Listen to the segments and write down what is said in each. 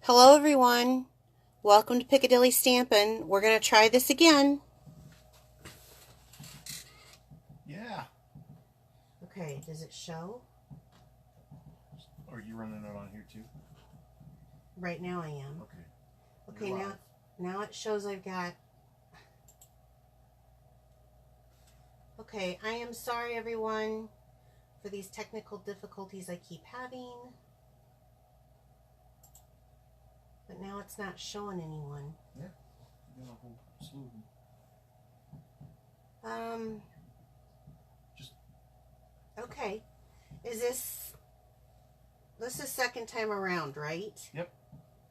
Hello everyone, welcome to Piccadilly Stampin'. We're going to try this again. Yeah. Okay, does it show? Are you running it on here too? Right now I am. Okay. Okay, now it shows I've got... Okay, I am sorry everyone for these technical difficulties I keep having. But now it's not showing anyone. Yeah. You got a whole slew of them. Just. Okay. Is this is second time around, right? Yep.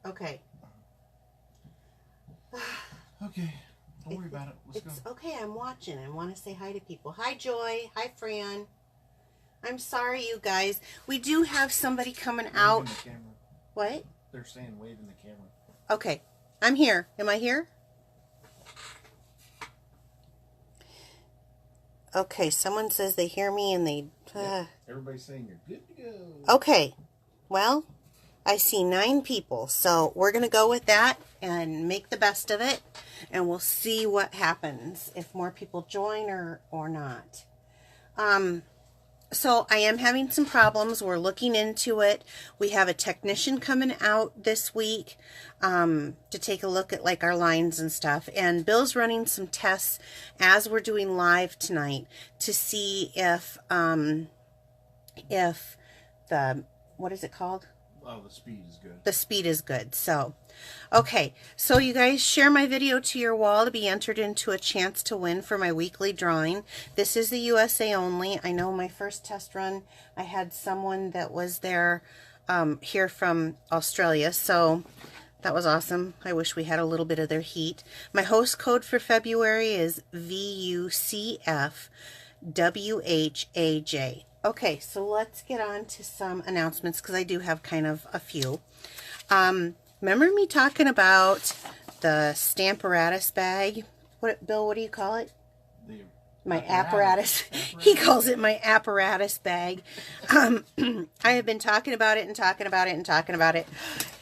Okay. Okay. Don't worry about it. Let's go. Okay, I'm watching. I want to say hi to people. Hi, Joy. Hi, Fran. I'm sorry, you guys. We do have somebody coming out. The camera. What? They're saying waving the camera. Okay. I'm here. Am I here? Okay, someone says they hear me and they... Yep. Everybody's saying you're good to go. Okay. Well, I see 9 people, so we're going to go with that and make the best of it, and we'll see what happens, if more people join or not. So I am having some problems. We're looking into it. We have a technician coming out this week to take a look at like our lines and stuff. And Bill's running some tests as we're doing live tonight to see if the, what is it called? Oh, the speed is good. The speed is good. So, okay. So you guys share my video to your wall to be entered into a chance to win for my weekly drawing. This is the USA only. I know my first test run, I had someone that was there here from Australia. So that was awesome. I wish we had a little bit of their heat. My host code for February is VUCFWHAJ. Okay, so let's get on to some announcements because I do have kind of a few. Remember me talking about the Stamparatus bag? Bill, what do you call it? My apparatus. He calls it my apparatus bag. I have been talking about it and talking about it and talking about it.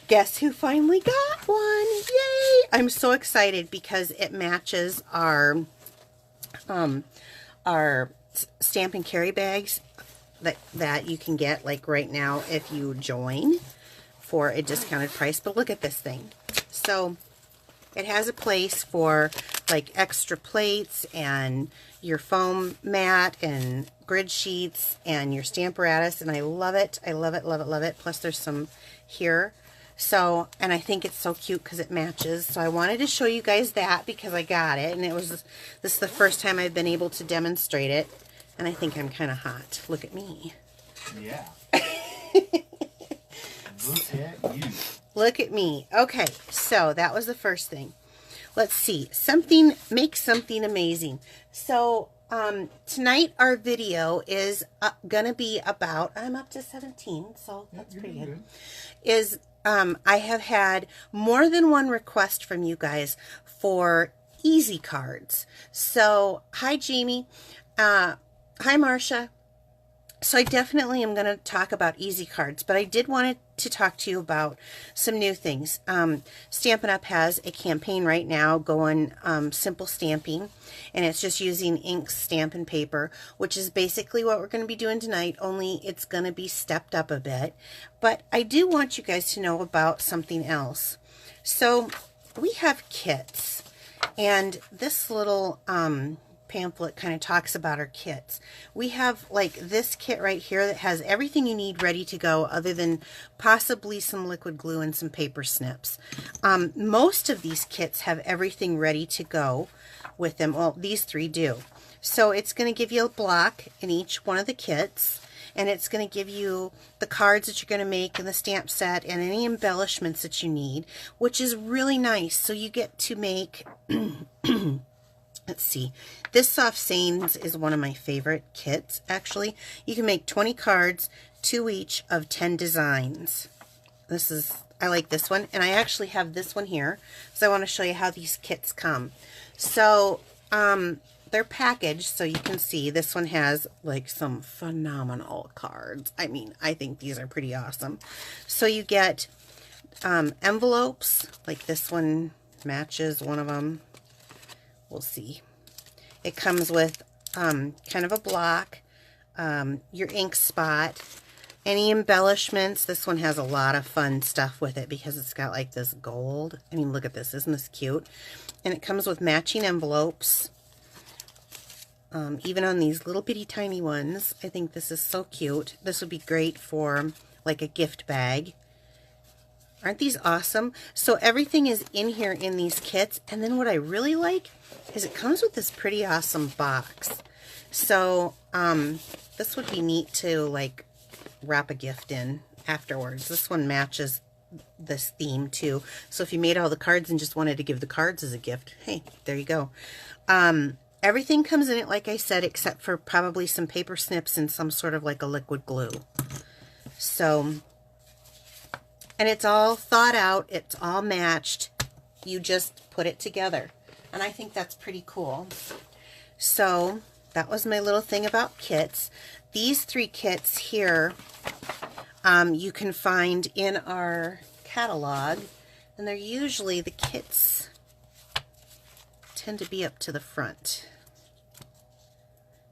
Guess who finally got one? Yay! I'm so excited because it matches our Stampin' Carry bags that you can get like right now if you join for a discounted price. But look at this thing. So it has a place for like extra plates and your foam mat and grid sheets and your Stamparatus, and I love it. I love it, love it, love it. Plus there's some here. So, and I think it's so cute because it matches. So I wanted to show you guys that because I got it, and this is the first time I've been able to demonstrate it. And I think I'm kind of hot. Look at me. Yeah. Look at you. Look at me. Okay, so that was the first thing. Let's see. Make something amazing. So tonight our video is going to be about, I'm up to 17, so that's pretty good. I have had more than one request from you guys for easy cards. So, hi Jamie. Hi, Marcia. So I definitely am going to talk about easy cards, but I did want to talk to you about some new things. Stampin' Up! Has a campaign right now going simple stamping, and it's just using ink, stamp, and paper, which is basically what we're going to be doing tonight, only it's going to be stepped up a bit. But I do want you guys to know about something else. So we have kits, and this little pamphlet kind of talks about our kits. We have like this kit right here that has everything you need ready to go other than possibly some liquid glue and some paper snips. Most of these kits have everything ready to go with them. Well, these 3 do. So it's going to give you a block in each one of the kits, and it's going to give you the cards that you're going to make in the stamp set and any embellishments that you need, which is really nice. So you get to make let's see. This Soft Sayings is one of my favorite kits, actually. You can make 20 cards, 2 each of 10 designs. I like this one. And I actually have this one here, so I want to show you how these kits come. So, they're packaged, so you can see this one has like some phenomenal cards. I mean, I think these are pretty awesome. So you get envelopes, like this one matches one of them. We'll see. It comes with kind of a block, your ink spot, any embellishments. This one has a lot of fun stuff with it because it's got like this gold. I mean, look at this. Isn't this cute? And it comes with matching envelopes. Even on these little bitty tiny ones. I think this is so cute. This would be great for like a gift bag. Aren't these awesome? So everything is in here in these kits. And then what I really like is it comes with this pretty awesome box. So this would be neat to like wrap a gift in afterwards. This one matches this theme too. So if you made all the cards and just wanted to give the cards as a gift, hey, there you go. Everything comes in it, like I said, except for probably some paper snips and some sort of like a liquid glue. So, and it's all thought out. It's all matched. You just put it together. And I think that's pretty cool. So that was my little thing about kits. These 3 kits here, you can find in our catalog. And they're usually, the kits tend to be up to the front.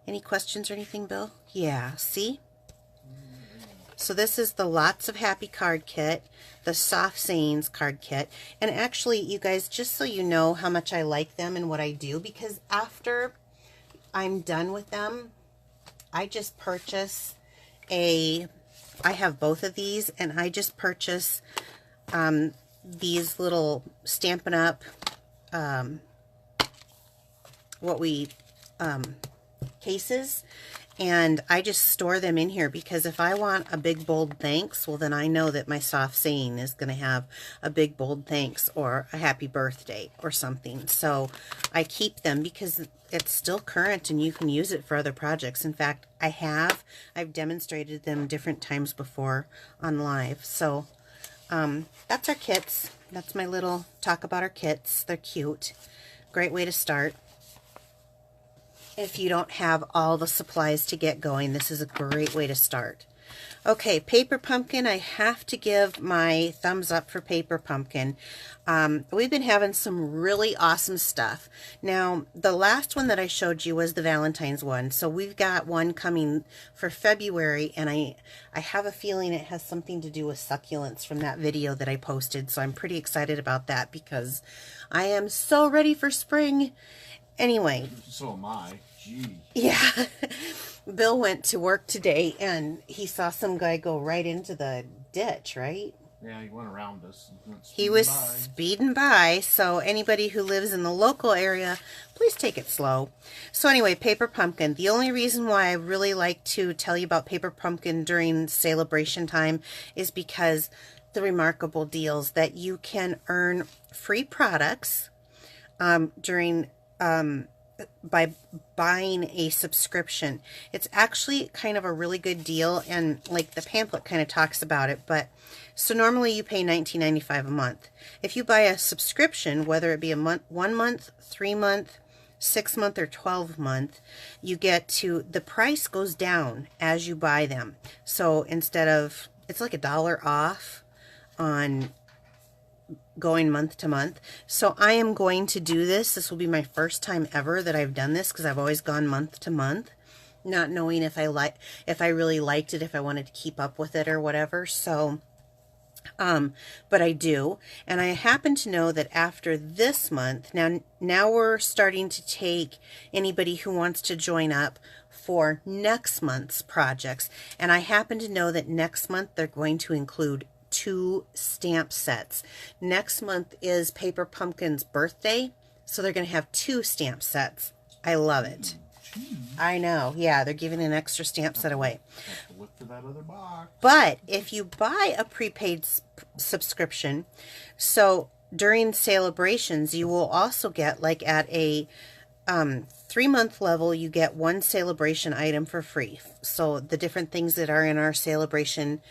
Any questions or anything, Bill? Yeah, see? So this is the Lots of Happy card kit, the Soft Sayings card kit. And actually, you guys, just so you know how much I like them and what I do, because after I'm done with them, I just purchase I have both of these, and I just purchase these little Stampin' Up, cases, and I just store them in here because if I want a big bold thanks, well then I know that my soft saying is going to have a big bold thanks or a happy birthday or something. So I keep them because it's still current and you can use it for other projects. In fact, I've demonstrated them different times before on live. So that's our kits. That's my little talk about our kits. They're cute. Great way to start. If you don't have all the supplies to get going, this is a great way to start. Okay, Paper Pumpkin. I have to give my thumbs up for Paper Pumpkin. We've been having some really awesome stuff. Now, the last one that I showed you was the Valentine's one. So we've got one coming for February, and I have a feeling it has something to do with succulents from that video that I posted. So I'm pretty excited about that because I am so ready for spring. Anyway. So am I. Gee. Yeah. Bill went to work today and he saw some guy go right into the ditch, right? Yeah, he went around us. He was speeding by. So anybody who lives in the local area, please take it slow. So anyway, Paper Pumpkin. The only reason why I really like to tell you about Paper Pumpkin during celebration time is because the remarkable deals that you can earn free products during by buying a subscription. It's actually kind of a really good deal, and like the pamphlet kind of talks about it. But so normally you pay $19.95 a month. If you buy a subscription, whether it be a month, 1 month, 3 month, 6 month, or 12 month, you get to, the price goes down as you buy them. So instead of, it's like $1 off on going month to month. So I am going to do this. This will be my first time ever that I've done this because I've always gone month to month, not knowing if I really liked it, if I wanted to keep up with it or whatever. So, but I do. And I happen to know that after this month, now we're starting to take anybody who wants to join up for next month's projects. And I happen to know that next month they're going to include 2 stamp sets. Next month is Paper Pumpkin's birthday, so they're going to have 2 stamp sets. I love it. I know. Yeah, they're giving an extra stamp set away. Have to look for that other box. But if you buy a prepaid subscription, so during celebrations, you will also get, like at a 3-month level, you get 1 celebration item for free. So the different things that are in our celebration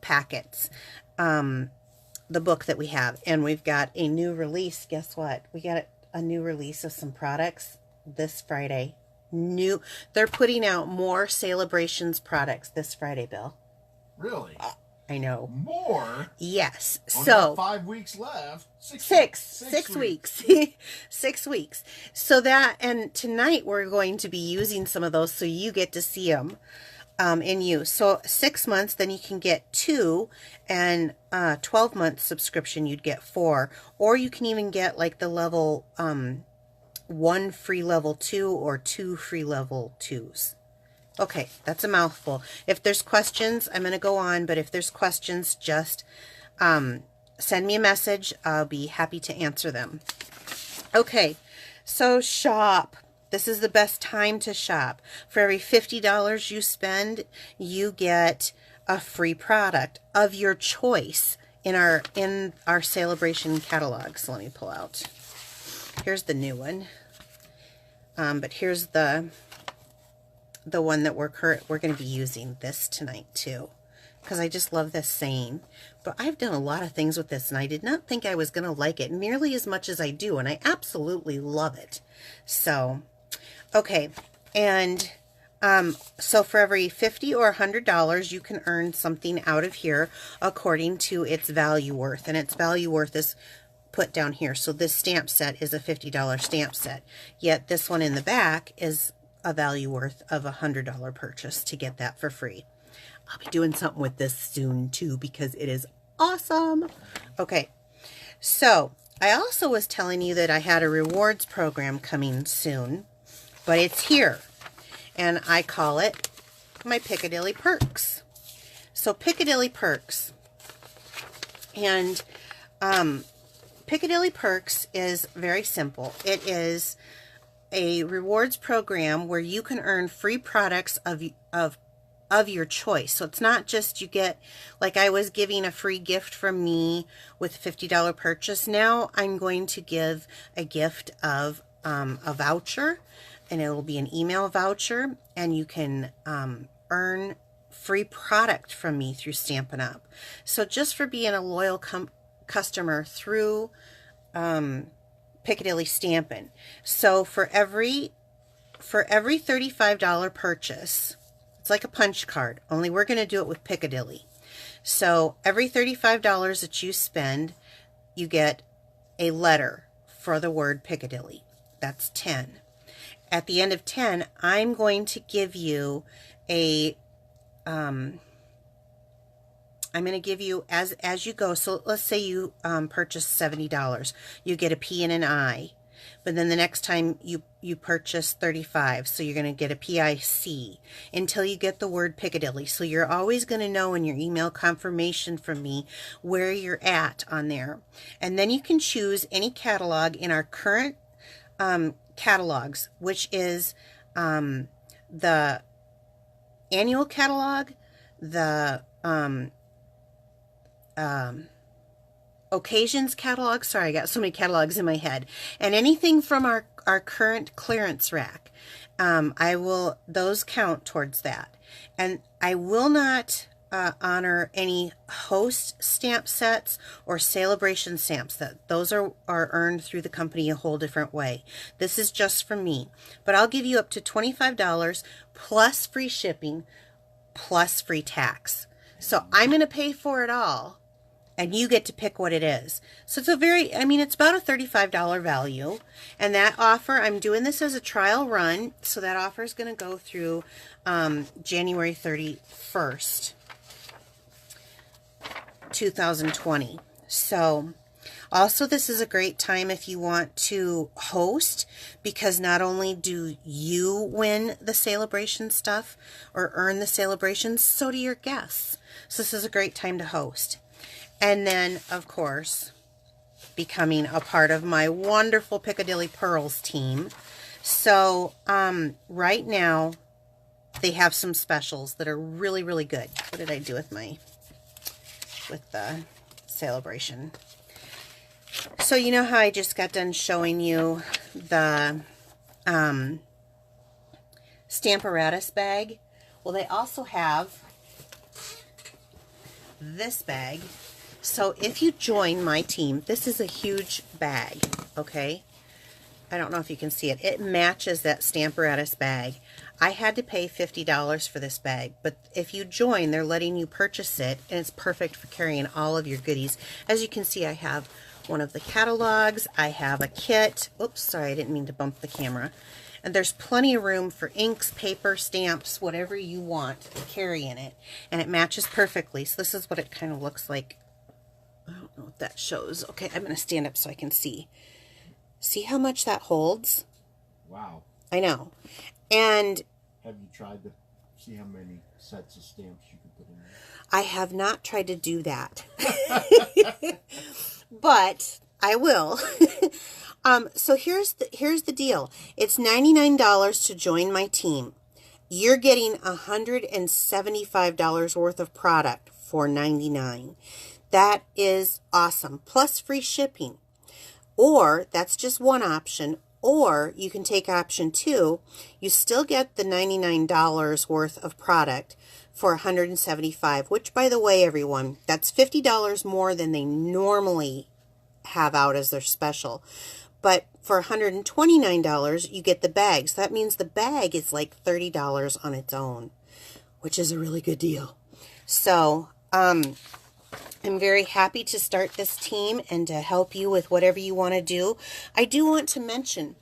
packets, the book that we have, and we've got a new release. Guess what? We got a new release of some products this Friday. They're putting out more celebrations products this Friday, Bill. Really? I know. More? Yes. Only So got 5 weeks left. Six weeks. 6 weeks. So that, and tonight we're going to be using some of those so you get to see them in use. So 6 months, then you can get 2, and 12-month subscription you'd get 4, or you can even get like the level 1 free level 2 or 2 free level 2s. Okay, that's a mouthful. If there's questions, I'm going to go on, but if there's questions, just send me a message. I'll be happy to answer them. Okay, so shop. This is the best time to shop. For every $50 you spend, you get a free product of your choice in our celebration catalog. So let me pull out. Here's the new one. But here's the one that we're going to be using this tonight too, because I just love this saying. But I've done a lot of things with this, and I did not think I was going to like it nearly as much as I do, and I absolutely love it. So, okay, and so for every $50 or $100, you can earn something out of here according to its value worth, and its value worth is put down here. So this stamp set is a $50 stamp set, yet this one in the back is a value worth of a $100 purchase to get that for free. I'll be doing something with this soon too, because it is awesome. Okay, so I also was telling you that I had a rewards program coming soon, but it's here, and I call it my Piccadilly Perks. So Piccadilly Perks, and Piccadilly Perks is very simple. It is a rewards program where you can earn free products of your choice. So it's not just you get, like I was giving a free gift from me with a $50 purchase. Now I'm going to give a gift of a voucher, and it will be an email voucher, and you can earn free product from me through Stampin' Up. So just for being a loyal customer through Piccadilly Stampin'. So for every $35 purchase, it's like a punch card, only we're going to do it with Piccadilly. So every $35 that you spend, you get a letter for the word Piccadilly. That's 10. At the end of 10, I'm going to give you a I'm going to give you as you go. So let's say you purchase $70. You get a P and an I. But then the next time you purchase 35, so you're going to get a PIC until you get the word Piccadilly. So you're always going to know in your email confirmation from me where you're at on there. And then you can choose any catalog in our current catalogs, which is the annual catalog, the occasions catalog. Sorry, I got so many catalogs in my head. And anything from our current clearance rack, those count towards that. And I will not honor any host stamp sets or celebration stamp sets. Those are earned through the company a whole different way. This is just for me. But I'll give you up to $25 plus free shipping plus free tax. So I'm going to pay for it all, and you get to pick what it is. So it's it's about a $35 value. And that offer, I'm doing this as a trial run, so that offer is going to go through January 31st, 2020. So also, this is a great time if you want to host, because not only do you win the celebration stuff or earn the celebrations, so do your guests. So this is a great time to host. And then, of course, becoming a part of my wonderful Piccadilly Pearls team. So right now, they have some specials that are really, really good. What did I do with the celebration? So you know how I just got done showing you the Stamparatus bag? Well, they also have this bag. So if you join my team, this is a huge bag, okay? I don't know if you can see it. It matches that Stamparatus bag. I had to pay $50 for this bag, but if you join, they're letting you purchase it, and it's perfect for carrying all of your goodies. As you can see, I have one of the catalogs. I have a kit. Oops, sorry, I didn't mean to bump the camera. And there's plenty of room for inks, paper, stamps, whatever you want to carry in it. And it matches perfectly. So this is what it kind of looks like. I don't know what that shows. Okay, I'm going to stand up so I can see. See how much that holds? Wow. I know. And have you tried to see how many sets of stamps you can put in there? I have not tried to do that. But I will. So here's the deal. It's $99 to join my team. You're getting $175 worth of product for $99. That is awesome. Plus free shipping. Or that's just one option. Or you can take option 2. You still get the $99 worth of product for $175, which, by the way, everyone, that's $50 more than they normally have out as their special. But for $129, you get the bag. So that means the bag is like $30 on its own, which is a really good deal. So I'm very happy to start this team and to help you with whatever you want to do. I do want to mention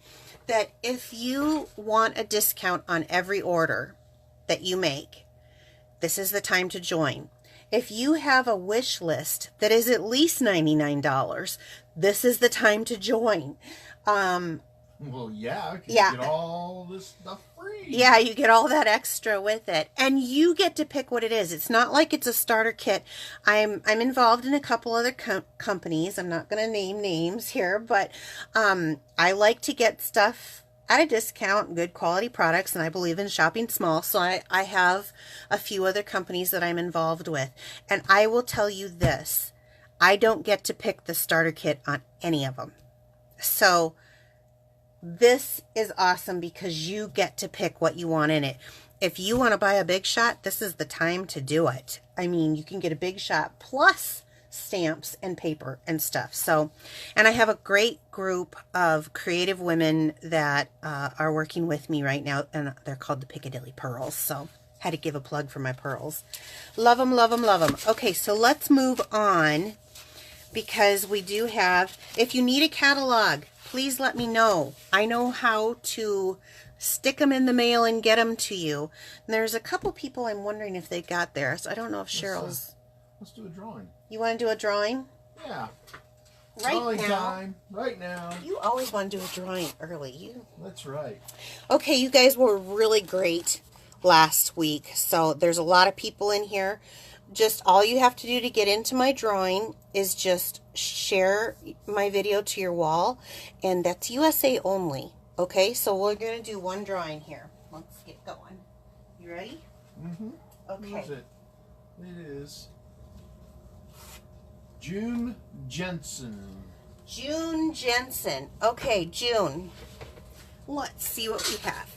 that if you want a discount on every order that you make, this is the time to join. If you have a wish list that is at least $99, this is the time to join. Well, yeah, because you get all this stuff free. Yeah, you get all that extra with it. And you get to pick what it is. It's not like it's a starter kit. I'm involved in a couple other companies. I'm not going to name names here, but I like to get stuff at a discount, good quality products, and I believe in shopping small. So I have a few other companies that I'm involved with. And I will tell you this. I don't get to pick the starter kit on any of them. So this is awesome because you get to pick what you want in it. If you want to buy a big shot, this is the time to do it. I mean, you can get a big shot plus stamps and paper and stuff. So, and I have a great group of creative women that are working with me right now, and they're called the Piccadilly Pearls. So, had to give a plug for my pearls. Love them, love them, love them. Okay, so let's move on because we do have, if you need a catalog, please let me know. I know how to stick them in the mail and get them to you. And there's a couple people I'm wondering if they got theirs. I don't know if Cheryl's... Let's do a drawing. You want to do a drawing? Yeah. Right now. Time. Right now. You always want to do a drawing early. That's right. Okay, you guys were really great last week. So there's a lot of people in here. Just all you have to do to get into my drawing is just share my video to your wall. And that's USA only. Okay, so we're going to do one drawing here. Let's get going. You ready? Mm-hmm. Okay. What is it? It is June Jensen. June Jensen. Okay, June. Let's see what we have.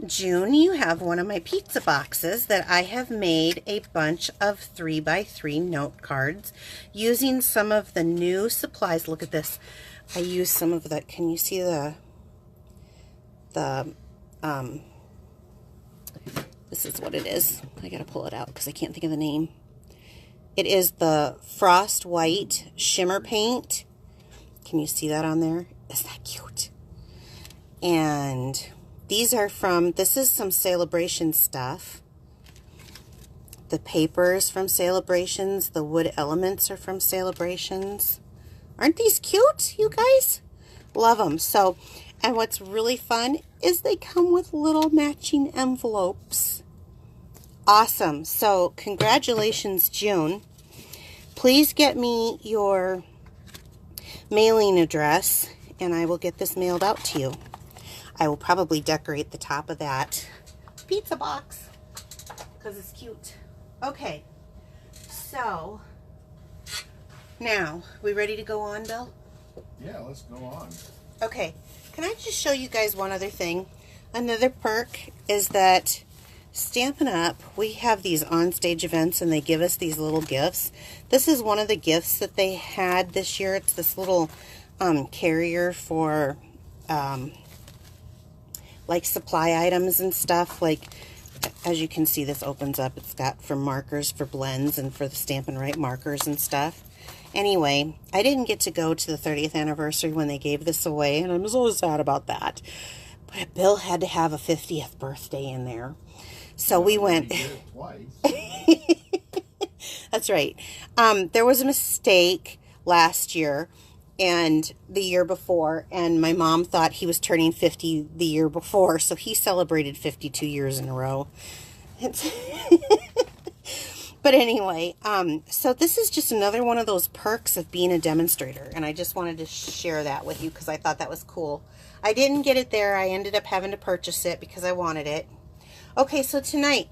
June, you have one of my pizza boxes that I have made a bunch of 3x3 note cards using some of the new supplies. Look at this. I used some of the, can you see this is what it is. I gotta pull it out because I can't think of the name. It is the Frost White Shimmer Paint. Can you see that on there? Isn't that cute? And these are from, this is some Celebration stuff. The papers from Celebrations. The wood elements are from Celebrations. Aren't these cute, you guys? Love them. So, and what's really fun is they come with little matching envelopes. Awesome. So, congratulations, June. Please get me your mailing address, and I will get this mailed out to you. I will probably decorate the top of that pizza box because it's cute. Okay, so now, we ready to go on, Bill? Yeah, let's go on. Okay, can I just show you guys one other thing? Another perk is that Stampin' Up, we have these on-stage events and they give us these little gifts. This is one of the gifts that they had this year. It's this little carrier for like supply items and stuff. Like, as you can see, this opens up. It's got for markers, for blends, and for the Stampin' Right markers and stuff. Anyway, I didn't get to go to the 30th anniversary when they gave this away, and I'm so sad about that. But Bill had to have a 50th birthday in there. So we went. That's right. There was a mistake last year and the year before, and my mom thought he was turning 50 the year before, so he celebrated 52 years in a row. But anyway, so this is just another one of those perks of being a demonstrator, and I just wanted to share that with you because I thought that was cool. I didn't get it there. I ended up having to purchase it because I wanted it. Okay, so tonight,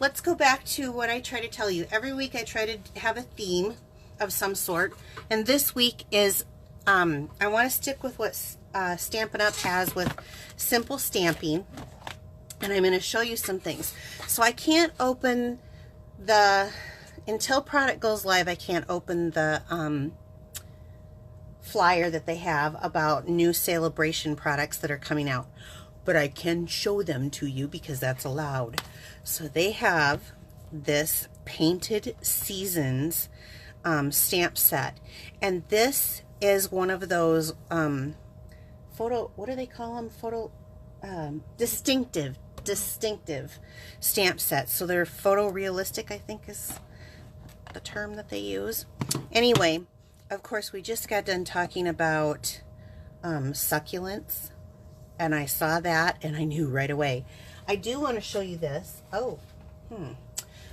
let's go back to what I try to tell you. Every week I try to have a theme of some sort, and this week is, I want to stick with what Stampin' Up! Has with simple stamping, and I'm going to show you some things. So I can't open until product goes live, I can't open the flyer that they have about new celebration products that are coming out. But I can show them to you because that's allowed. So they have this Painted Seasons stamp set. And this is one of those what do they call them? Distinctive stamp sets. So they're photorealistic, I think is the term that they use. Anyway, of course, we just got done talking about succulents. And I saw that and I knew right away. I do want to show you this.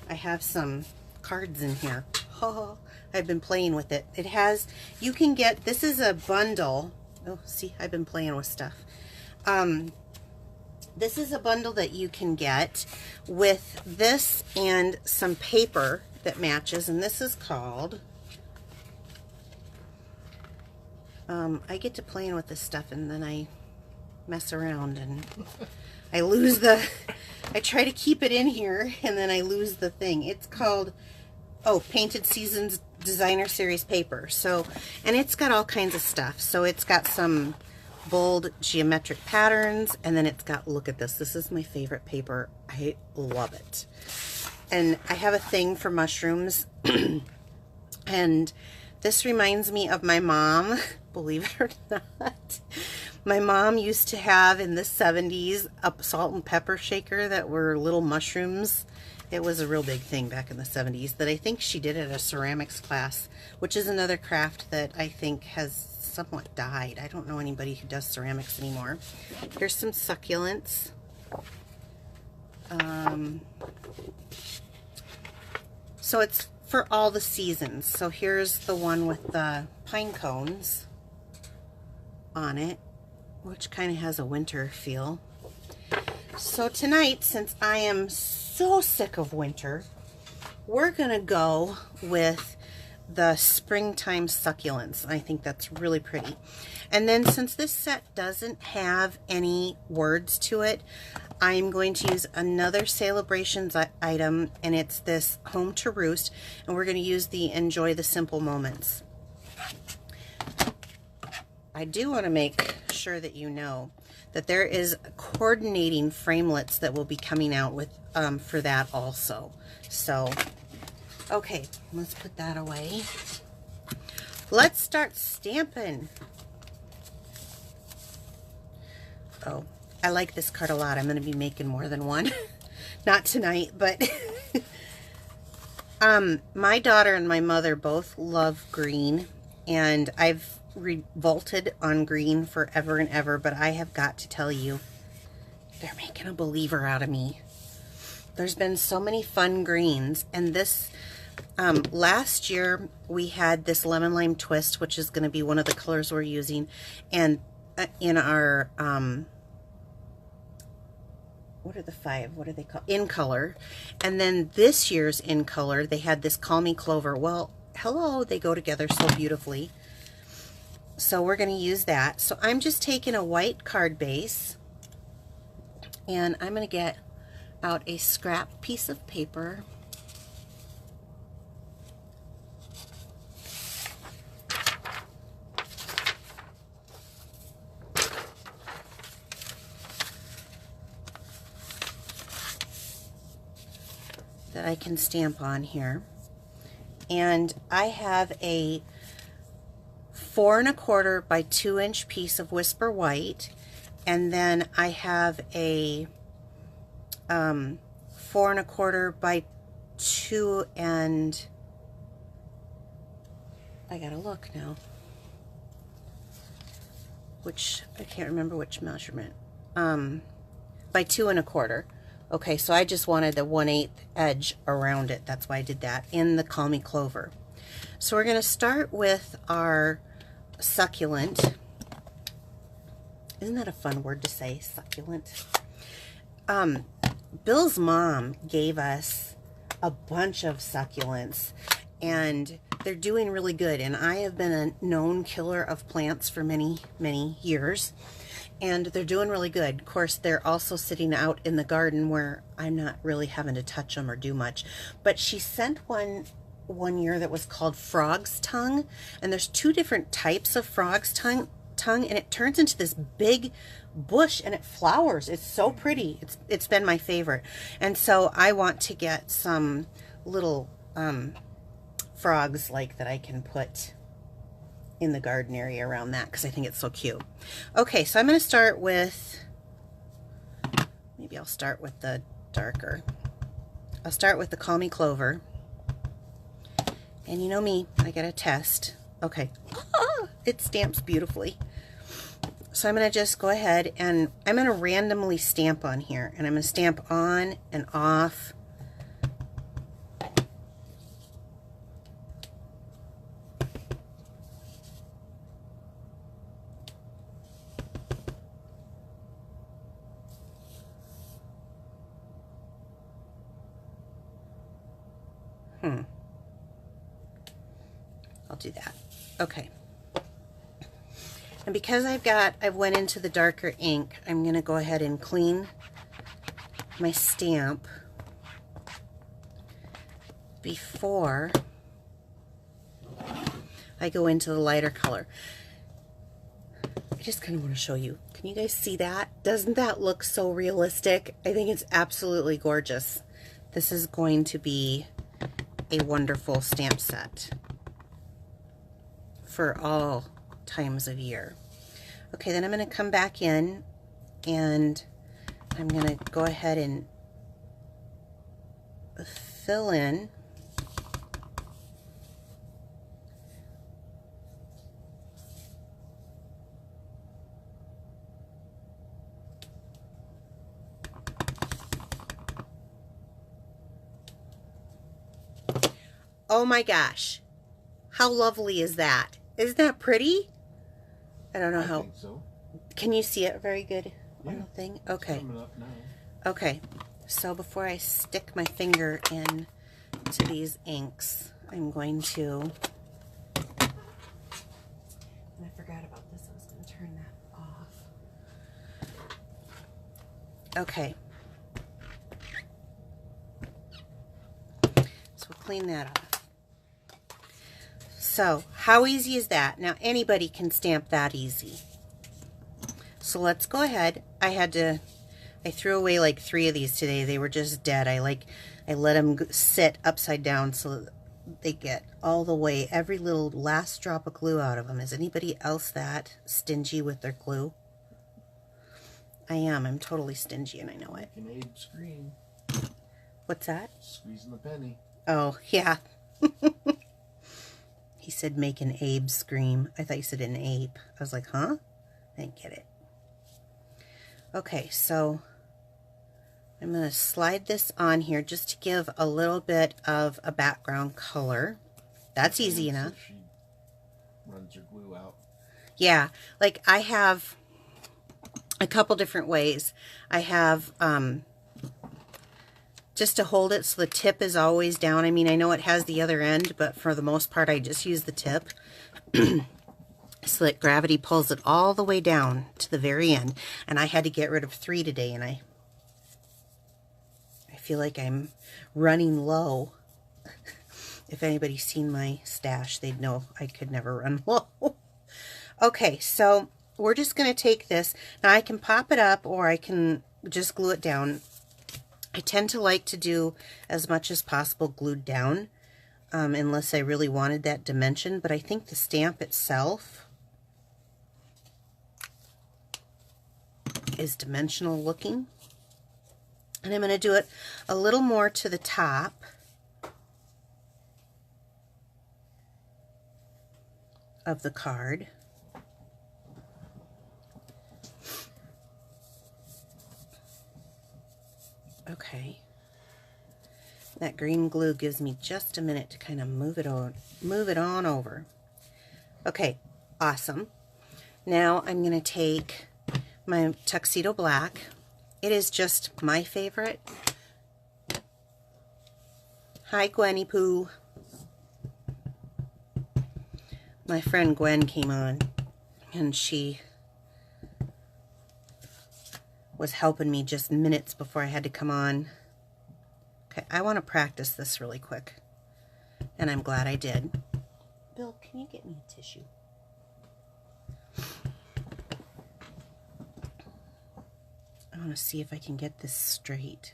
I have some cards in here. Oh, I've been playing with it. It has, you can get, this is a bundle. Oh, see, I've been playing with stuff. This is a bundle that you can get with this and some paper that matches. And this is called, I get to playing with this stuff and then I mess around and I lose I try to keep it in here and then I lose the thing. It's called, Painted Seasons Designer Series paper. So, and it's got all kinds of stuff. So it's got some bold geometric patterns, and then it's got, look at this. This is my favorite paper. I love it. And I have a thing for mushrooms. And this reminds me of my mom, believe it or not. My mom used to have in the 70s a salt and pepper shaker that were little mushrooms. It was a real big thing back in the 70s that I think she did at a ceramics class, which is another craft that I think has somewhat died. I don't know anybody who does ceramics anymore. Here's some succulents. So it's for all the seasons. So here's the one with the pine cones on it, which kind of has a winter feel. So tonight, since I am so sick of winter, we're gonna go with the springtime succulents. I think that's really pretty. And then since this set doesn't have any words to it, I'm going to use another celebrations item, and it's this Home to Roost, and we're going to use the Enjoy the Simple Moments. I do want to make sure that you know that there is coordinating framelits that will be coming out with for that also. So, okay, let's put that away. Let's start stamping. Oh, I like this card a lot. I'm going to be making more than one. Not tonight, but my daughter and my mother both love green, and I've revolted on green forever and ever, but I have got to tell you, they're making a believer out of me. There's been so many fun greens, and this last year we had this lemon lime twist, which is going to be one of the colors we're using, and in our what are the five? What are they called? In color. And then this year's in color, they had this Call Me Clover. Well, hello, they go together so beautifully. So we're going to use that. So I'm just taking a white card base, and I'm going to get out a scrap piece of paper. I can stamp on here. And I have a 4 1/4 by 2 inch piece of Whisper White, and then I have a 4 1/4 by 2 and I gotta look now. Which I can't remember which measurement. By 2 1/4. Okay, so I just wanted the 1/8 edge around it. That's why I did that in the Call Me Clover. So we're going to start with our succulent. Isn't that a fun word to say, succulent? Bill's mom gave us a bunch of succulents, and they're doing really good. And I have been a known killer of plants for many, many years. And they're doing really good. Of course, they're also sitting out in the garden where I'm not really having to touch them or do much. But she sent one year that was called Frog's Tongue. And there's 2 different types of Frog's Tongue. And it turns into this big bush and it flowers. It's so pretty. It's been my favorite. And so I want to get some little frogs like that I can put in the garden area around that, because I think it's so cute. Okay, so I'm going to start with, maybe I'll start with the darker. I'll start with the Call Me Clover. And you know me, I got to test. Okay, it stamps beautifully. So I'm going to just go ahead and I'm going to randomly stamp on here. And I'm going to stamp on and off. I'll do that. Okay. And because I've went into the darker ink, I'm going to go ahead and clean my stamp before I go into the lighter color. I just kind of want to show you. Can you guys see that? Doesn't that look so realistic? I think it's absolutely gorgeous. This is going to be a wonderful stamp set for all times of year. Okay, then I'm going to come back in and I'm going to go ahead and fill in Oh my gosh, how lovely is that? Isn't that pretty? I don't know how. I think so. Can you see it very good on the thing? Okay. It's coming up now. Okay, so before I stick my finger in to these inks, I'm going to, and I forgot about this, I was going to turn that off. Okay. So we'll clean that off. So, how easy is that? Now, anybody can stamp that easy. So let's go ahead. I threw away like 3 of these today. They were just dead. I let them sit upside down so that they get all the way, every little last drop of glue out of them. Is anybody else that stingy with their glue? I am. I'm totally stingy and I know it. An Abe scream. What's that? Squeezing the penny. Oh, yeah. He said make an Abe scream. I thought you said an ape. I was like, huh? I didn't get it. Okay, so I'm going to slide this on here just to give a little bit of a background color. That's easy enough. She runs her glue out. Yeah, like I have a couple different ways. I have just to hold it so the tip is always down. I mean, I know it has the other end, but for the most part, I just use the tip so that gravity pulls it all the way down to the very end. And I had to get rid of 3 today, and I feel like I'm running low. If anybody's seen my stash, they'd know I could never run low. Okay, so we're just going to take this. Now, I can pop it up, or I can just glue it down. I tend to like to do as much as possible glued down, unless I really wanted that dimension, but I think the stamp itself is dimensional looking. And I'm going to do it a little more to the top. Of the card. Okay. That green glue gives me just a minute to kind of move it on over. Okay, awesome. Now I'm going to take my tuxedo black. It is just my favorite. Hi, Gwenny Pooh. My friend Gwen came on, and she was helping me just minutes before I had to come on. Okay, I want to practice this really quick, and I'm glad I did. Bill, can you get me a tissue? I want to see if I can get this straight.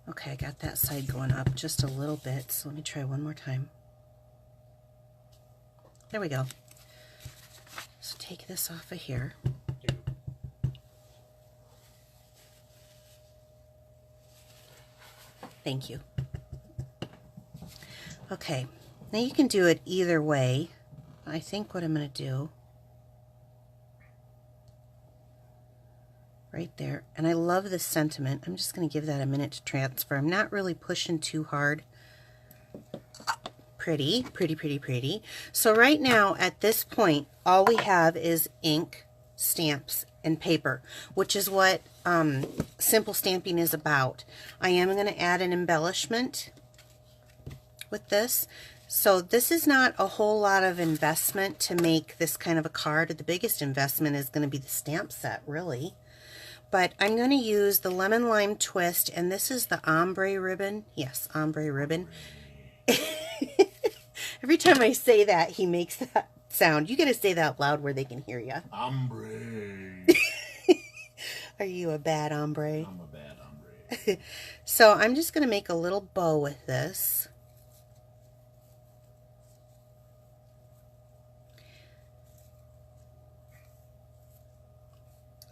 Okay, I got that side going up just a little bit, so let me try one more time. There we go. So take this off of here. Thank you. Okay, now you can do it either way. I think what I'm going to do, right there, and I love this sentiment. I'm just going to give that a minute to transfer. I'm not really pushing too hard. Pretty, pretty, pretty, pretty. So right now, at this point, all we have is ink, stamps, and paper, which is what simple stamping is about. I am going to add an embellishment with this. So this is not a whole lot of investment to make this kind of a card. The biggest investment is going to be the stamp set, really. But I'm going to use the Lemon Lime Twist, and this is the ombre ribbon. Yes, ombre ribbon. Every time I say that, he makes that sound. You got to say that out loud where they can hear you. Ombre. Are you a bad ombre? I'm a bad ombre. So I'm just going to make a little bow with this.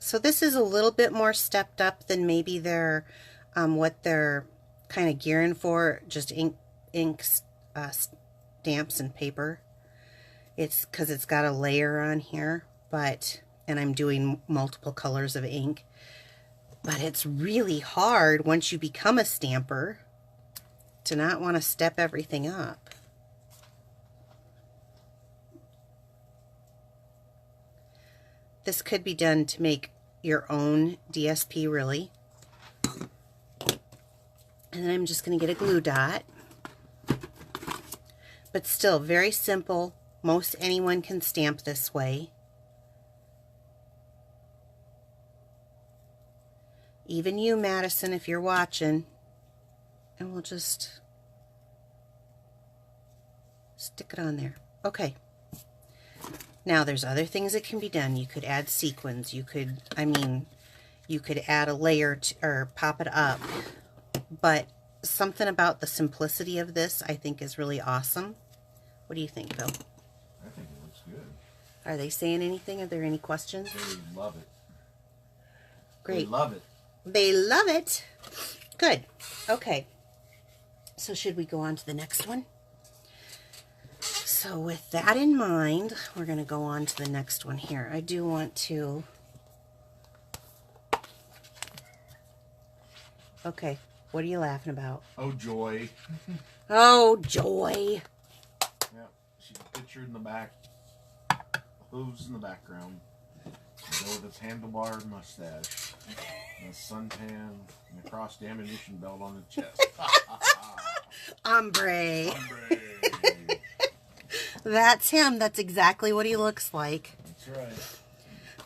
So this is a little bit more stepped up than maybe their what they're kind of gearing for, just ink stamps and paper. It's because it's got a layer on here, and I'm doing multiple colors of ink. But it's really hard once you become a stamper to not want to step everything up. This could be done to make your own DSP, really. And then I'm just going to get a glue dot. But still, very simple. Most anyone can stamp this way. Even you, Madison, if you're watching. And we'll just stick it on there. Okay. Now, there's other things that can be done. You could add sequins. You could add a layer or pop it up. But something about the simplicity of this, I think, is really awesome. What do you think, Bill? I think it looks good. Are they saying anything? Are there any questions? They love it. Great. They love it. They love it. Good. Okay. So should we go on to the next one? So with that in mind, we're going to go on to the next one here. I do want to... Okay. What are you laughing about? Oh, joy. Oh, joy. Yeah, she's pictured in the back. Hooves in the background. Bill with his handlebar mustache. And a suntan. And a crossed ammunition belt on the chest. Ombre. Ombre. That's him. That's exactly what he looks like. That's right.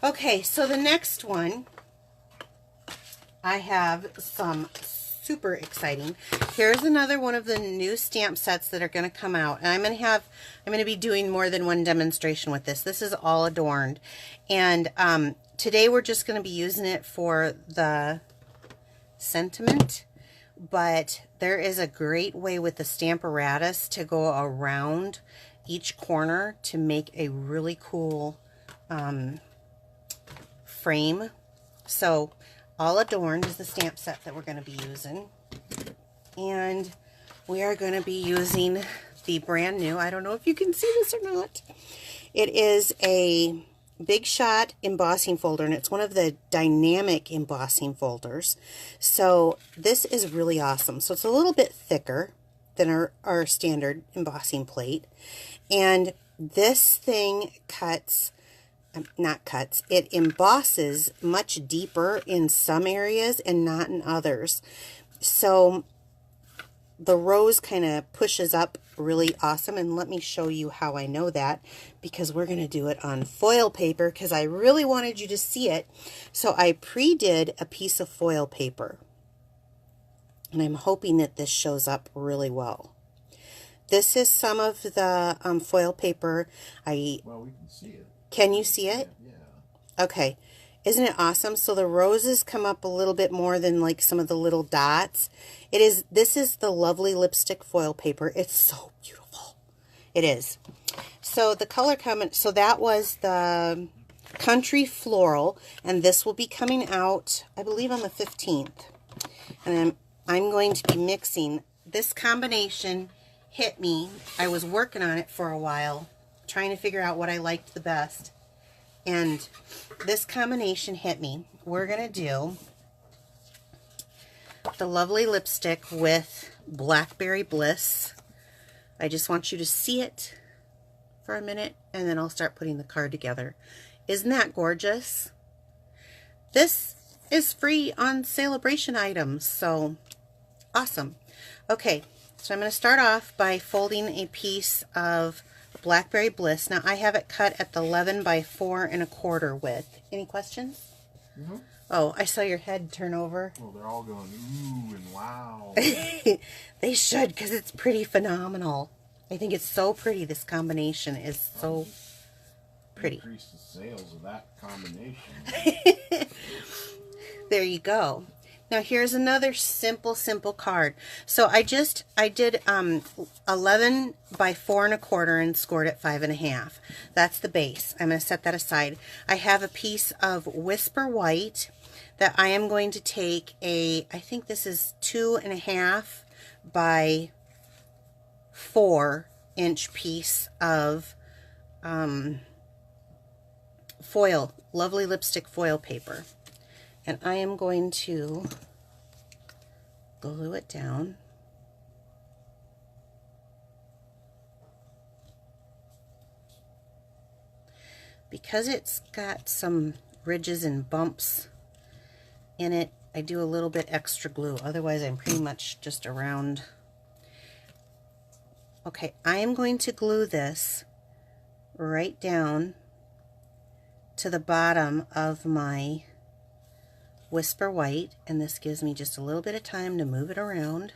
Okay, so the next one, I have some super exciting. Here's another one of the new stamp sets that are going to come out. And I'm going to be doing more than one demonstration with this. This is all adorned. And today we're just going to be using it for the sentiment, but there is a great way with the Stamparatus to go around each corner to make a really cool frame. So all adorned is the stamp set that we're going to be using, and we are going to be using the brand new, I don't know if you can see this or not, it is a Big Shot embossing folder, and it's one of the dynamic embossing folders. So this is really awesome. So it's a little bit thicker than our standard embossing plate, and this thing it embosses much deeper in some areas and not in others. So the rose kind of pushes up really awesome, and let me show you how I know that, because we're going to do it on foil paper because I really wanted you to see it. So I pre-did a piece of foil paper, and I'm hoping that this shows up really well. This is some of the foil paper. Well, we can see it. Can you see it? Yeah. Okay. Isn't it awesome? So the roses come up a little bit more than like some of the little dots. This is the lovely lipstick foil paper. It's so beautiful. It is. So the color so that was the Country Floral, and this will be coming out, I believe, on the 15th. And I'm going to be mixing. This combination hit me. I was working on it for a while, trying to figure out what I liked the best. And this combination hit me. We're going to do the lovely lipstick with Blackberry Bliss. I just want you to see it for a minute, and then I'll start putting the card together. Isn't that gorgeous? This is free on Celebration items, so awesome. Okay, so I'm going to start off by folding a piece of Blackberry Bliss. Now I have it cut at the 11 by 4 1/4 width. Any questions? Mm-hmm. Oh, I saw your head turn over. Well, they're all going ooh and wow. They should, because it's pretty phenomenal. I think it's so pretty. This combination is so pretty. Increase the sales of that combination. There you go. Now here's another simple card. So I did 11 by 4 1/4 and scored at 5 1/2. That's the base. I'm going to set that aside. I have a piece of Whisper White that I am going to take I think this is 2 1/2 by 4 inch piece of foil, lovely lipstick foil paper. And I am going to glue it down. Because it's got some ridges and bumps in it, I do a little bit extra glue. Otherwise, I'm pretty much just around. Okay, I am going to glue this right down to the bottom of my Whisper White, and this gives me just a little bit of time to move it around.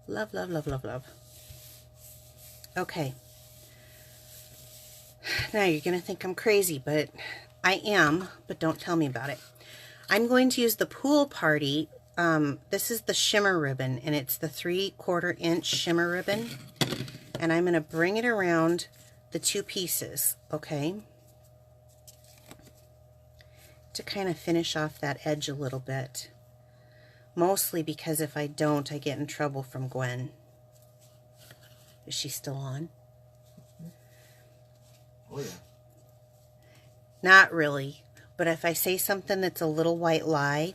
Love, love, love, love, love. Okay. Now you're going to think I'm crazy, but I am, but don't tell me about it. I'm going to use the Pool Party. This is the shimmer ribbon, and it's the 3/4 inch shimmer ribbon. And I'm going to bring it around the two pieces, okay? To kind of finish off that edge a little bit. Mostly because if I don't, I get in trouble from Gwen. Is she still on? Oh yeah. Not really. But if I say something that's a little white lie,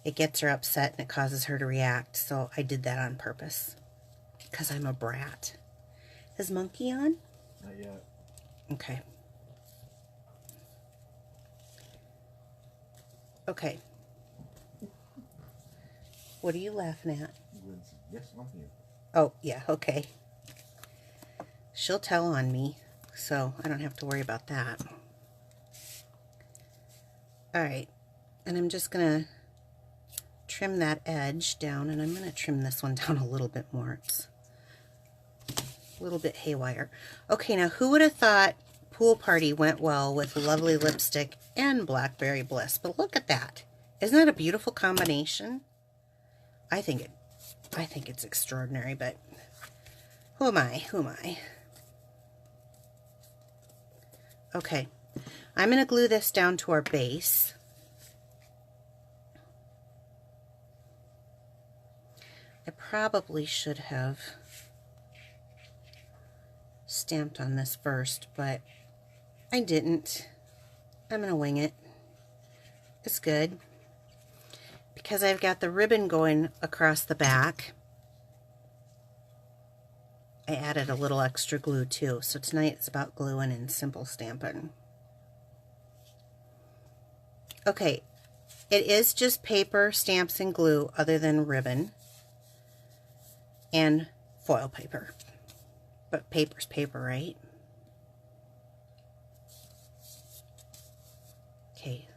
it gets her upset and it causes her to react. So I did that on purpose. Because I'm a brat. Is Monkey on? Not yet. Okay. Okay. What are you laughing at? Yes, I'm here. Oh, yeah, okay. She'll tell on me, so I don't have to worry about that. Alright, and I'm just going to trim that edge down, and I'm going to trim this one down a little bit more. It's a little bit haywire. Okay, now who would have thought Pool Party went well with lovely lipstick and Blackberry Bliss? But look at that. Isn't that a beautiful combination? I think it's extraordinary, but who am I? Who am I? Okay, I'm going to glue this down to our base. I probably should have stamped on this first, but I didn't. I'm going to wing it. It's good. Because I've got the ribbon going across the back, I added a little extra glue too. So tonight it's about gluing and simple stamping. Okay, it is just paper, stamps, and glue other than ribbon and foil paper. But paper's paper, right? Okay.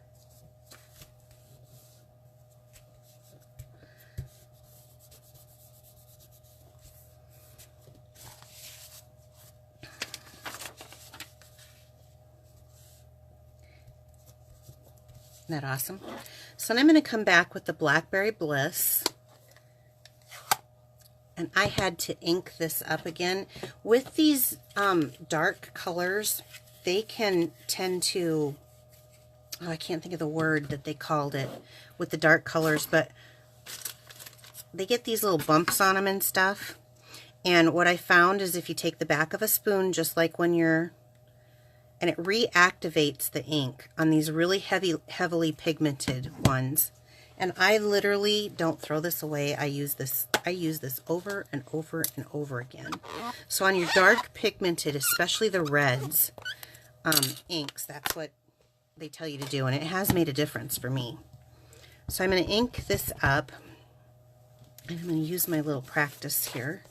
Isn't that awesome? So I'm going to come back with the Blackberry Bliss. And I had to ink this up again. With these dark colors, they can tend to, oh, I can't think of the word that they called it with the dark colors, but they get these little bumps on them and stuff. And what I found is if you take the back of a spoon, just like when you're, and it reactivates the ink on these really heavily pigmented ones. And I literally don't throw this away. I use this over and over and over again. So on your dark pigmented, especially the reds inks, that's what they tell you to do, and it has made a difference for me. So I'm going to ink this up, and I'm going to use my little practice here.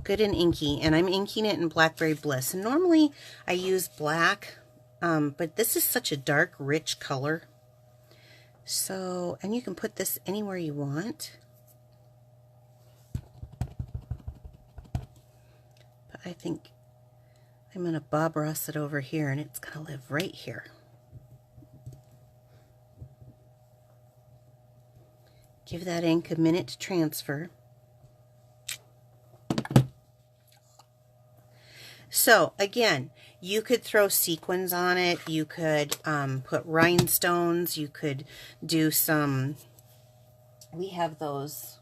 Good and inky, and I'm inking it in Blackberry Bliss. And normally I use black, but this is such a dark, rich color. So, and you can put this anywhere you want. But I think I'm going to Bob Ross it over here, and it's going to live right here. Give that ink a minute to transfer. So again, you could throw sequins on it, you could put rhinestones, you could do some, we have those,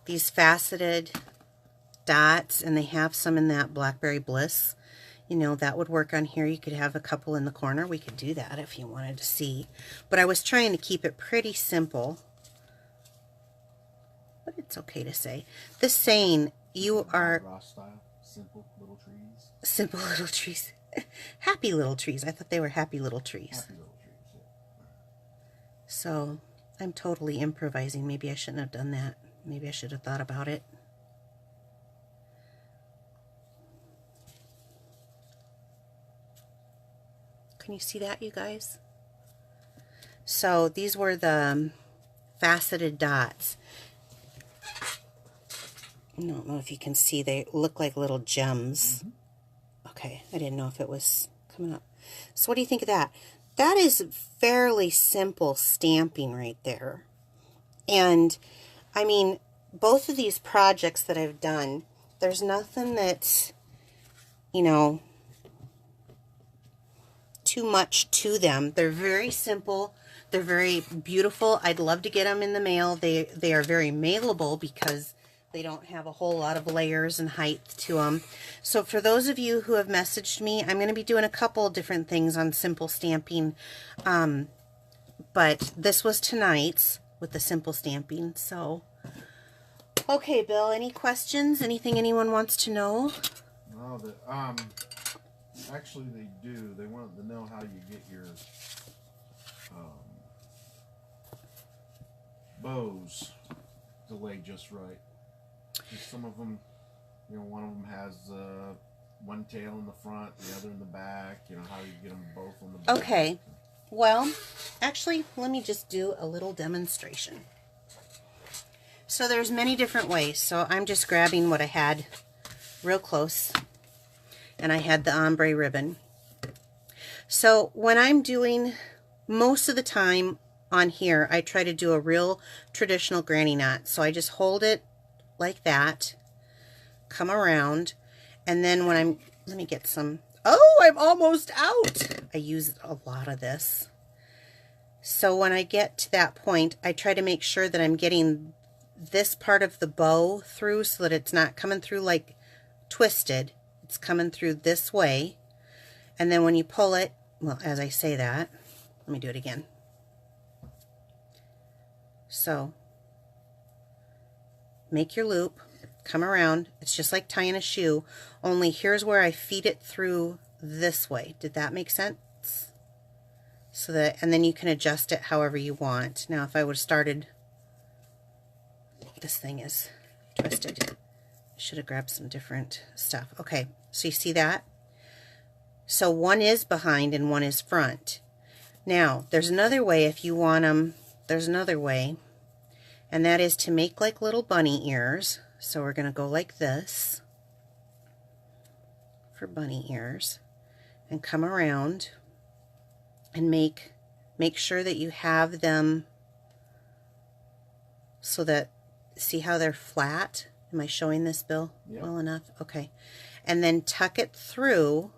these faceted dots, and they have some in that Blackberry Bliss. You know, that would work on here. You could have a couple in the corner. We could do that if you wanted to see. But I was trying to keep it pretty simple. But it's okay to say. This saying, you are... Ross style, simple little trees. Simple little trees. Happy little trees. I thought they were happy little trees. Happy little trees, yeah. So, I'm totally improvising. Maybe I shouldn't have done that. Maybe I should have thought about it. Can you see that, you guys? So, these were the faceted dots. I don't know if you can see, they look like little gems. Mm-hmm. Okay, I didn't know if it was coming up. So what do you think of that? That is fairly simple stamping right there. And, I mean, both of these projects that I've done, there's nothing that's, you know, too much to them. They're very simple. They're very beautiful. I'd love to get them in the mail. They are very mailable because they don't have a whole lot of layers and height to them. So for those of you who have messaged me, I'm going to be doing a couple different things on simple stamping. But this was tonight's with the simple stamping. So, okay, Bill, any questions? Anything anyone wants to know? No, actually they do. They want to know how you get your bows to lay just right. Some of them, you know, one of them has one tail in the front, the other in the back. You know, how you get them both on the back. Okay. Well, actually, let me just do a little demonstration. So there's many different ways. So I'm just grabbing what I had real close. And I had the ombre ribbon. So when I'm doing, most of the time on here, I try to do a real traditional granny knot. So I just hold it like that, come around, and then when I'm, let me get some, oh, I'm almost out. I use a lot of this. So when I get to that point, I try to make sure that I'm getting this part of the bow through so that it's not coming through like twisted. It's coming through this way. And then when you pull it, well, as I say that, let me do it again. So make your loop, come around. It's just like tying a shoe, only here's where I feed it through this way. Did that make sense? So that, and then you can adjust it however you want. Now, if I would have started, this thing is twisted. I should have grabbed some different stuff. Okay, so you see that? So one is behind and one is front. Now, there's another way if you want them. There's another way, and that is to make like little bunny ears. So we're going to go like this for bunny ears and come around and make sure that you have them so that, see how they're flat? Am I showing this, Bill? Yep. Well enough? Okay. And then tuck it through.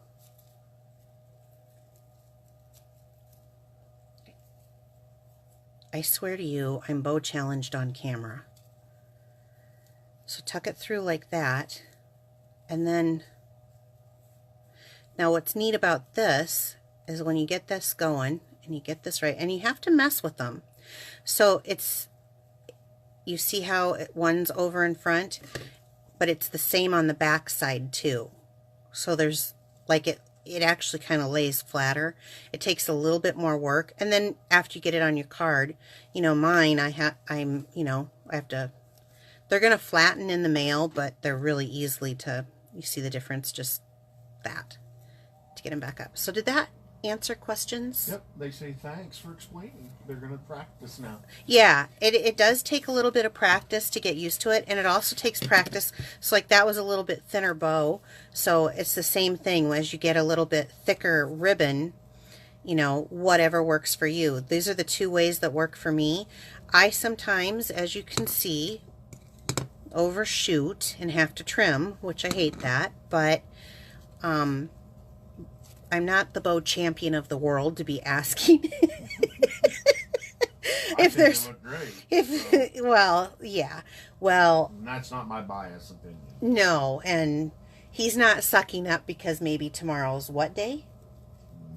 I swear to you, I'm bow challenged on camera. So tuck it through like that. And then, now what's neat about this is when you get this going and you get this right, and you have to mess with them. So it's, you see how one's over in front, but it's the same on the back side too. So there's like it actually kind of lays flatter. It takes a little bit more work. And then after you get it on your card, you know, mine, I have to, they're going to flatten in the mail, but they're really easily to, you see the difference, just that, to get them back up. So did that answer questions? Yep, they say thanks for explaining. They're going to practice now. Yeah, it does take a little bit of practice to get used to it, and it also takes practice. So like that was a little bit thinner bow, so it's the same thing. As you get a little bit thicker ribbon, you know, whatever works for you. These are the two ways that work for me. I sometimes, as you can see, overshoot and have to trim, which I hate that, but I'm not the bow champion of the world to be asking. If there's, well, yeah, well, that's not my biased opinion. No, and he's not sucking up because maybe tomorrow's what day?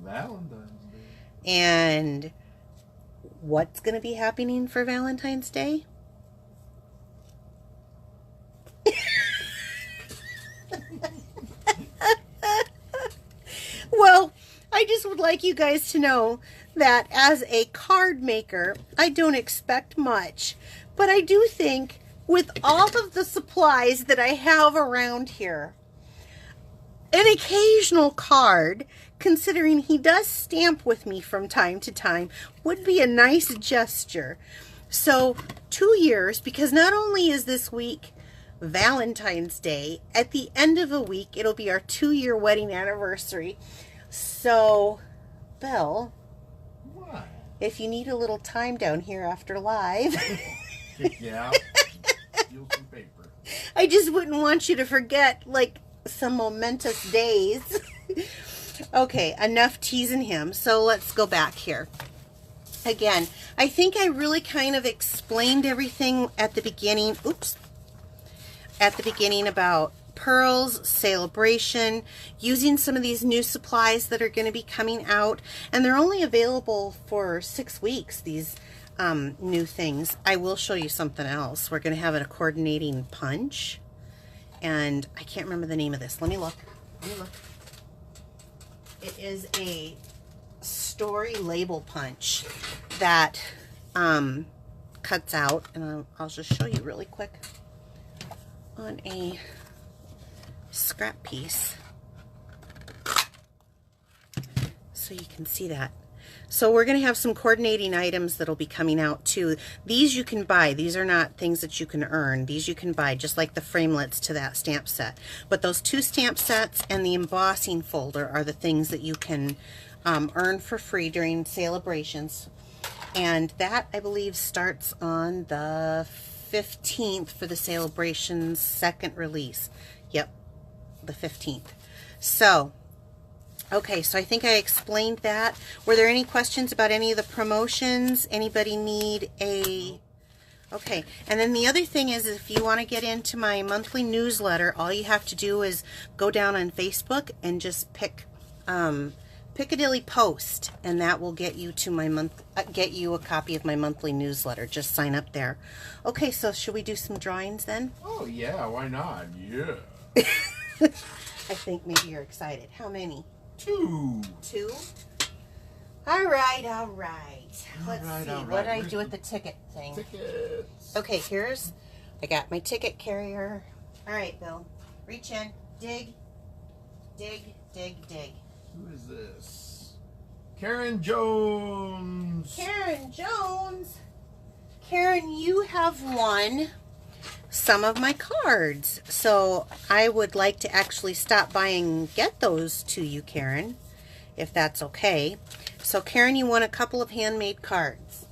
Valentine's Day. And what's going to be happening for Valentine's Day? Well, I just would like you guys to know that as a card maker, I don't expect much. But I do think with all of the supplies that I have around here, an occasional card, considering he does stamp with me from time to time, would be a nice gesture. So 2 years, because not only is this week Valentine's Day, at the end of a week it'll be our 2-year wedding anniversary. So Bill, what? If you need a little time down here after live, yeah, steal some paper. I just wouldn't want you to forget like some momentous days. Okay, enough teasing him, so let's go back here. Again, I think I really kind of explained everything at the beginning. Oops. At the beginning about pearls, celebration, using some of these new supplies that are going to be coming out. And they're only available for 6 weeks, these new things. I will show you something else. We're going to have a coordinating punch. And I can't remember the name of this. Let me look. It is a story label punch that cuts out, and I'll just show you really quick on a scrap piece so you can see that. So we're going to have some coordinating items that'll be coming out too. These you can buy. These are not things that you can earn. These you can buy, just like the framelits to that stamp set. But those 2 stamp sets and the embossing folder are the things that you can earn for free during celebrations. And that, I believe, starts on the 15th for the celebration's second release. Yep, the 15th. So, okay, so I think I explained that. Were there any questions about any of the promotions? Anybody need a... Okay, and then the other thing is, if you want to get into my monthly newsletter, all you have to do is go down on Facebook and just pick Piccadilly Post, and that will get you to my get you a copy of my monthly newsletter. Just sign up there. Okay, so should we do some drawings then? Oh yeah, why not? Yeah. I think maybe you're excited. How many? 2. 2? All right, all right. Let's see. All right. What did I do with the ticket thing? Tickets. Okay, I got my ticket carrier. All right, Bill. Reach in. Dig. Dig, dig, dig. Who is this? Karen Jones. Karen Jones. Karen, you have won some of my cards. So I would like to actually stop by and get those to you, Karen, if that's okay. So Karen, you won a couple of handmade cards.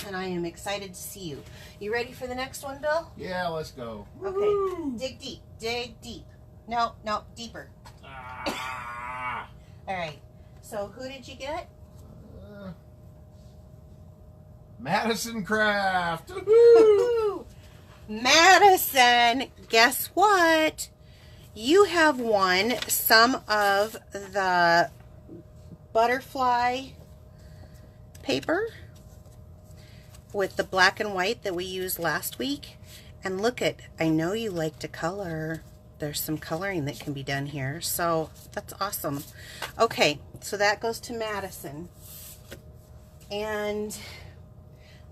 And I am excited to see you. You ready for the next one, Bill? Yeah, let's go. Okay. Woo! Dig deep. Dig deep. No, deeper. Ah. All right. So who did you get? Madison Craft. Woo-hoo! Madison, guess what? You have won some of the butterfly paper with the black and white that we used last week. And look at, I know you like to color. There's some coloring that can be done here. So that's awesome. Okay, so that goes to Madison. And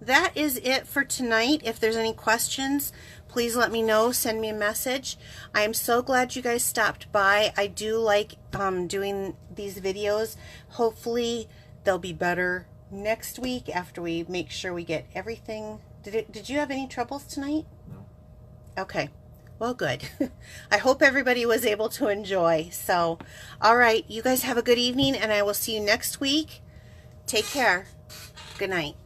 that is it for tonight. If there's any questions, please let me know. Send me a message. I am so glad you guys stopped by. I do like doing these videos. Hopefully they'll be better next week after we make sure we get everything. Did you have any troubles tonight? No. Okay. Well, good. I hope everybody was able to enjoy. So, all right. You guys have a good evening, and I will see you next week. Take care. Good night.